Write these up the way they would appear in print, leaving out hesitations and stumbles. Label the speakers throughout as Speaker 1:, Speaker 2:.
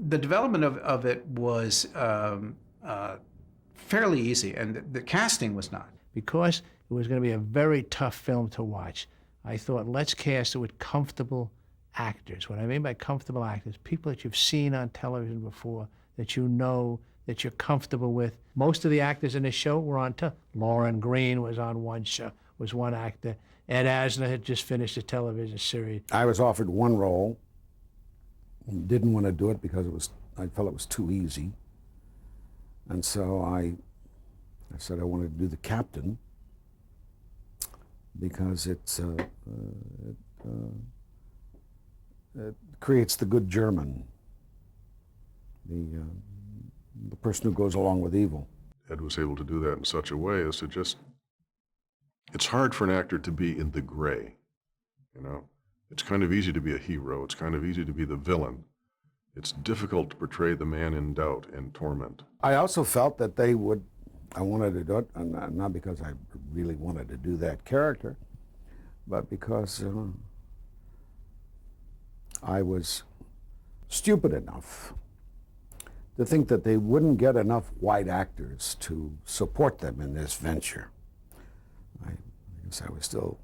Speaker 1: The development of it was fairly easy, and the casting was not.
Speaker 2: Because it was going to be a very tough film to watch, I thought, let's cast it with comfortable actors. What I mean by comfortable actors, people that you've seen on television before, that you know, that you're comfortable with. Most of the actors in this show were on Lauren Green was on one show, was one actor. Ed Asner had just finished a television series.
Speaker 3: I was offered one role, didn't want to do it because I felt it was too easy. And so I said I wanted to do the captain because it creates the good German, the person who goes along with evil.
Speaker 4: Ed was able to do that in such a way as to just, it's hard for an actor to be in the gray, you know? It's kind of easy to be a hero. It's kind of easy to be the villain. It's difficult to portray the man in doubt and torment.
Speaker 3: I also felt that I wanted to do it, and not because I really wanted to do that character, but because I was stupid enough to think that they wouldn't get enough white actors to support them in this venture. I guess I was still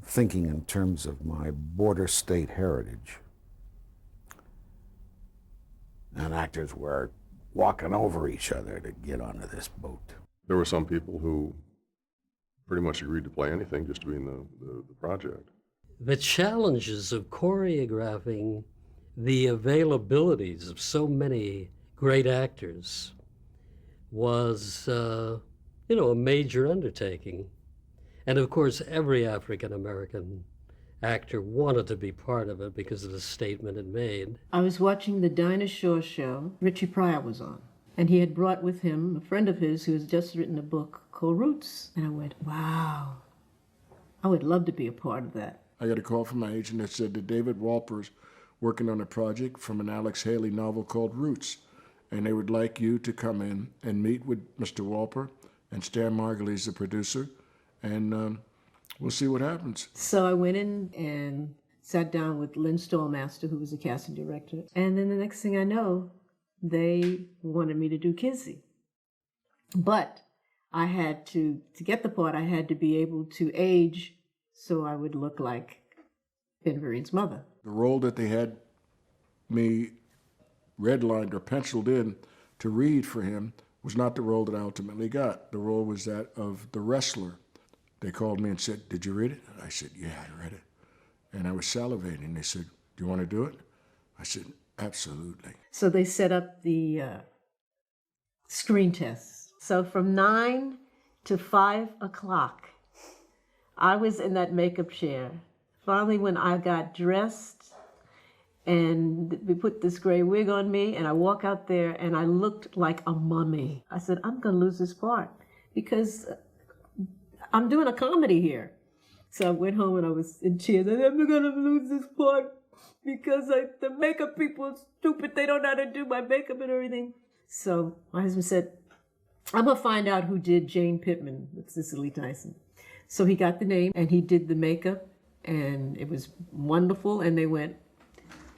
Speaker 3: thinking in terms of my border state heritage. And actors were walking over each other to get onto this boat.
Speaker 4: There were some people who pretty much agreed to play anything just to be in the project.
Speaker 5: The challenges of choreographing the availabilities of so many great actors was, a major undertaking. And of course, every African-American actor wanted to be part of it because of the statement it made.
Speaker 6: I was watching the Dinah Shore show. Richie Pryor was on. And he had brought with him a friend of his who has just written a book called Roots. And I went, wow, I would love to be a part of that.
Speaker 7: I got a call from my agent that said that David Walper's working on a project from an Alex Haley novel called Roots. And they would like you to come in and meet with Mr. Walper, and Stan Margulies, the producer, and we'll see what happens.
Speaker 6: So I went in and sat down with Lynn Stallmaster, who was the casting director. And then the next thing I know, they wanted me to do Kizzy. But I had to get the part, I had to be able to age so I would look like Ben Vereen's mother.
Speaker 7: The role that they had me redlined or penciled in to read for him was not the role that I ultimately got. The role was that of the wrestler. They called me and said, "Did you read it?" I said, "Yeah, I read it." And I was salivating. They said, "Do you want to do it?" I said, "Absolutely."
Speaker 6: So they set up the screen tests. So from 9 to 5 o'clock, I was in that makeup chair. Finally, when I got dressed and we put this gray wig on me and I walk out there and I looked like a mummy. I said, I'm going to lose this part because I'm doing a comedy here. So I went home and I was in tears. I'm going to lose this part because the makeup people are stupid. They don't know how to do my makeup and everything. So my husband said, I'm going to find out who did Jane Pittman with Cicely Tyson. So he got the name and he did the makeup and it was wonderful. And they went,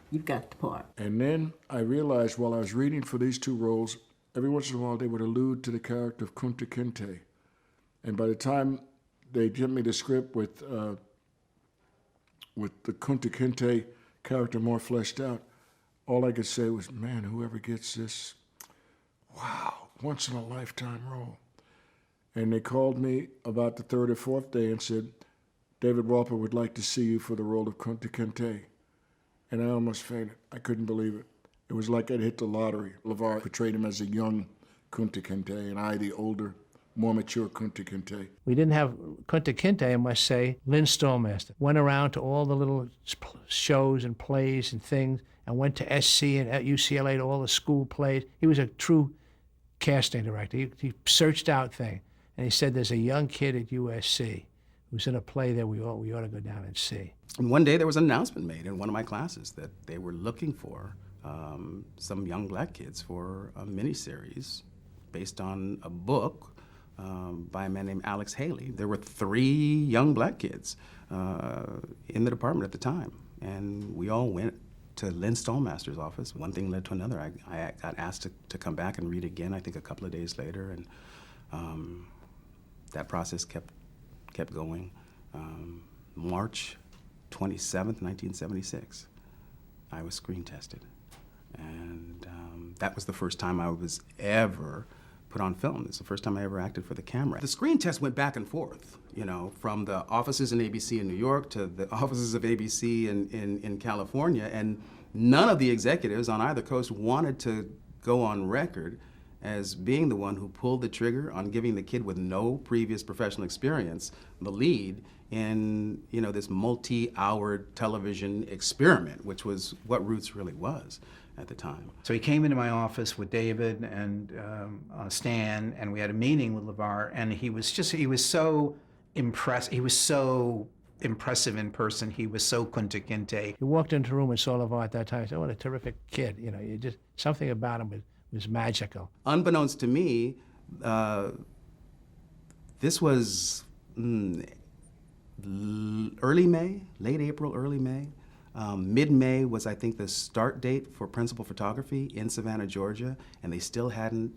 Speaker 6: you've got the part.
Speaker 7: And then I realized while I was reading for these two roles, every once in a while they would allude to the character of Kunta Kinte. And by the time they gave me the script with the Kunta Kinte character more fleshed out, all I could say was, man, whoever gets this, wow, once in a lifetime role. And they called me about the third or fourth day and said, David Walper would like to see you for the role of Kunta Kinte. And I almost fainted. I couldn't believe it. It was like I'd hit the lottery. LeVar portrayed him as a young Kunta Kinte, and I, the older, more mature Kunta Kinte.
Speaker 2: We didn't have Kunta Kinte, I must say. Lynn Stallmaster went around to all the little shows and plays and things, and went to SC and at UCLA to all the school plays. He was a true casting director. He searched out things, and he said there's a young kid at USC who's in a play that we ought to go down and see.
Speaker 8: And one day there was an announcement made in one of my classes that they were looking for some young black kids for a miniseries based on a book by a man named Alex Haley. There were 3 young black kids in the department at the time, and we all went to Lynn Stolmaster's office. One thing led to another. I got asked to come back and read again, I think a couple of days later, and that process kept going. March 27th, 1976, I was screen tested. And that was the first time I was ever put on film. It's the first time I ever acted for the camera. The screen test went back and forth, you know, from the offices in ABC in New York to the offices of ABC in California, and none of the executives on either coast wanted to go on record as being the one who pulled the trigger on giving the kid with no previous professional experience the lead in, you know, this multi-hour television experiment, which was what Roots really was at the time.
Speaker 1: So he came into my office with David and Stan, and we had a meeting with LeVar, and he was so impressed. He was so impressive in person. He was so kunta kinte.
Speaker 2: You walked into the room and saw LeVar at that time. You said, what a terrific kid. You know, you just, something about him was magical.
Speaker 8: Unbeknownst to me, this was early May, late April, early May. Mid-May was, I think, the start date for principal photography in Savannah, Georgia, and they still hadn't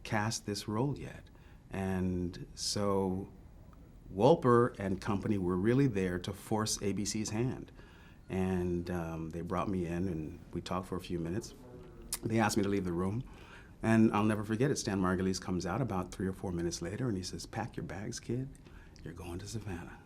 Speaker 8: cast this role yet. And so Wolper and company were really there to force ABC's hand. And they brought me in, and we talked for a few minutes. They asked me to leave the room, and I'll never forget it. Stan Margulies comes out about 3 or 4 minutes later, and he says, "Pack your bags, kid. You're going to Savannah."